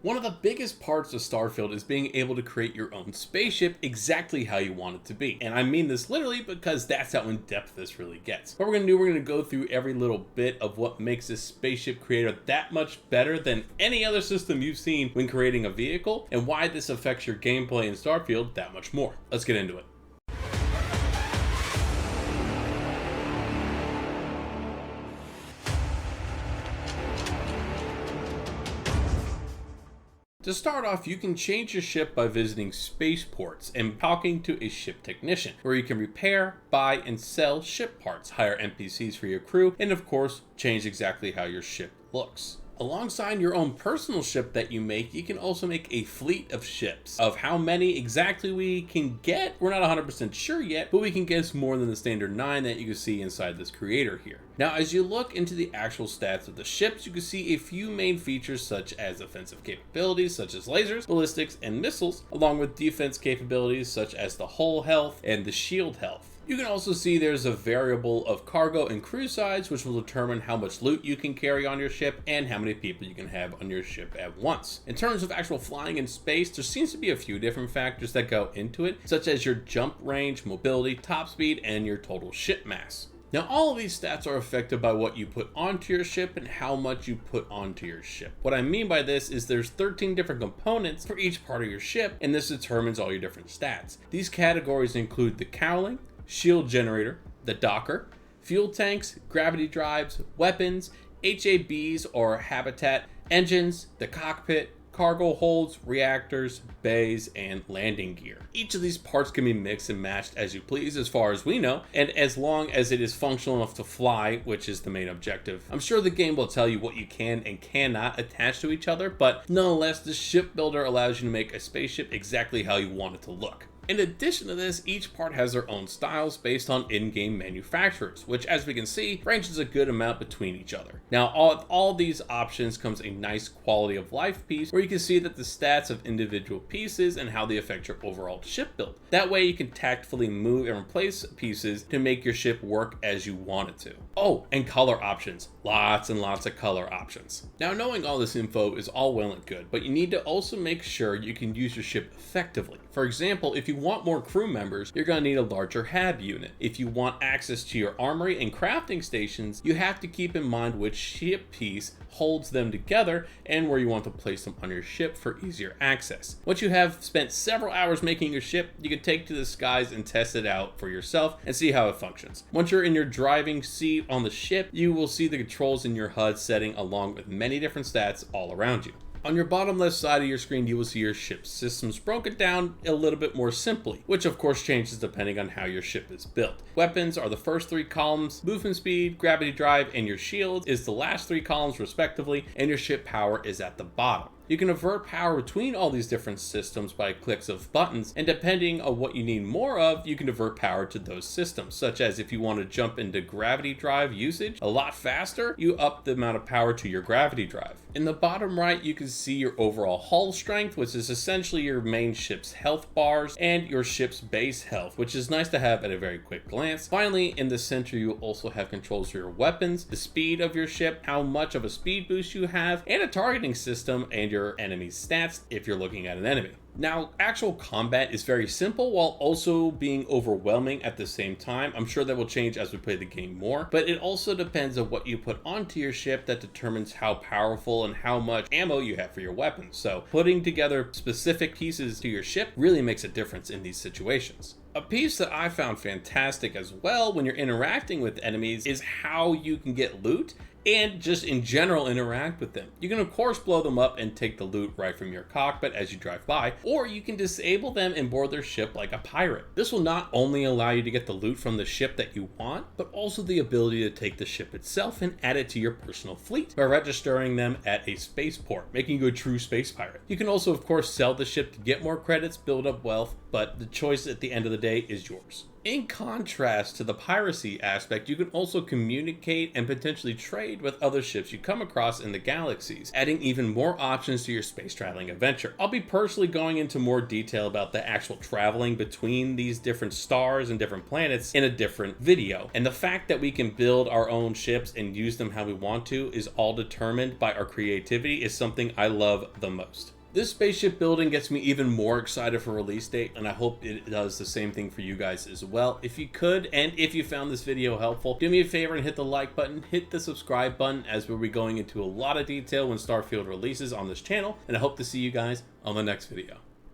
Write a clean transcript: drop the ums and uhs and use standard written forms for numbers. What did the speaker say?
One of the biggest parts of Starfield is being able to create your own spaceship exactly how you want it to be. And I mean this literally because that's how in depth this really gets. What we're going to do, we're going to go through every little bit of what makes this spaceship creator that much better than any other system you've seen when creating a vehicle, and why this affects your gameplay in Starfield that much more. Let's get into it. To start off, you can change your ship by visiting spaceports and talking to a ship technician, where you can repair, buy, and sell ship parts, hire NPCs for your crew, and of course, change exactly how your ship looks. Alongside your own personal ship that you make, you can also make a fleet of ships. Of how many exactly we can get, we're not 100% sure yet, but we can guess more than the standard 9 that you can see inside this creator here. Now, as you look into the actual stats of the ships, you can see a few main features such as offensive capabilities such as lasers, ballistics, and missiles, along with defense capabilities such as the hull health and the shield health. You can also see there's a variable of cargo and crew size, which will determine how much loot you can carry on your ship and how many people you can have on your ship at once. In terms of actual flying in space, there seems to be a few different factors that go into it, such as your jump range, mobility, top speed, and your total ship mass. Now, all of these stats are affected by what you put onto your ship and how much you put onto your ship. What I mean by this is there's 13 different components for each part of your ship, and this determines all your different stats. These categories include the cowling, shield generator, the docker, fuel tanks, gravity drives, weapons, HABs or habitat, engines, the cockpit, cargo holds, reactors, bays, and landing gear. Each of these parts can be mixed and matched as you please as far as we know, and as long as it is functional enough to fly, which is the main objective. I'm sure the game will tell you what you can and cannot attach to each other, but nonetheless, the ship builder allows you to make a spaceship exactly how you want it to look. In addition to this, each part has their own styles based on in-game manufacturers, which as we can see, ranges a good amount between each other. Now, all these options comes a nice quality of life piece where you can see that the stats of individual pieces and how they affect your overall ship build. That way you can tactfully move and replace pieces to make your ship work as you want it to. Oh, and color options. Lots and lots of color options. Now, knowing all this info is all well and good, but you need to also make sure you can use your ship effectively. For example, if you want more crew members, you're going to need a larger HAB unit. If you want access to your armory and crafting stations, you have to keep in mind which ship piece holds them together and where you want to place them on your ship for easier access. Once you have spent several hours making your ship, you can take to the skies and test it out for yourself and see how it functions. Once you're in your driving seat on the ship, you will see the controls in your HUD setting along with many different stats all around you. On your bottom left side of your screen, you will see your ship's systems broken down a little bit more simply, which of course changes depending on how your ship is built. Weapons are the first 3 columns, movement speed, gravity drive, and your shield is the last 3 columns respectively, and your ship power is at the bottom. You can avert power between all these different systems by clicks of buttons, and depending on what you need more of, you can divert power to those systems, such as if you want to jump into gravity drive usage a lot faster, you up the amount of power to your gravity drive. In the bottom right, you can see your overall hull strength, which is essentially your main ship's health bars, and your ship's base health, which is nice to have at a very quick glance. Finally, in the center, you also have controls for your weapons, the speed of your ship, how much of a speed boost you have, and a targeting system, and your enemy's stats if you're looking at an enemy. Now, actual combat is very simple while also being overwhelming at the same time. I'm sure that will change as we play the game more, but it also depends on what you put onto your ship that determines how powerful and how much ammo you have for your weapons. So putting together specific pieces to your ship really makes a difference in these situations. A piece that I found fantastic as well when you're interacting with enemies is how you can get loot and just in general interact with them. You can of course blow them up and take the loot right from your cockpit as you drive by, or you can disable them and board their ship like a pirate. This will not only allow you to get the loot from the ship that you want, but also the ability to take the ship itself and add it to your personal fleet by registering them at a spaceport, making you a true space pirate. You can also of course sell the ship to get more credits, build up wealth, but the choice at the end of the day is yours. In contrast to the piracy aspect, you can also communicate and potentially trade with other ships you come across in the galaxies, adding even more options to your space traveling adventure. I'll be personally going into more detail about the actual traveling between these different stars and different planets in a different video. And the fact that we can build our own ships and use them how we want to is all determined by our creativity is something I love the most. This spaceship building gets me even more excited for release date, and I hope it does the same thing for you guys as well. If you could, and if you found this video helpful, do me a favor and hit the like button, hit the subscribe button, as we'll be going into a lot of detail when Starfield releases on this channel, and I hope to see you guys on the next video.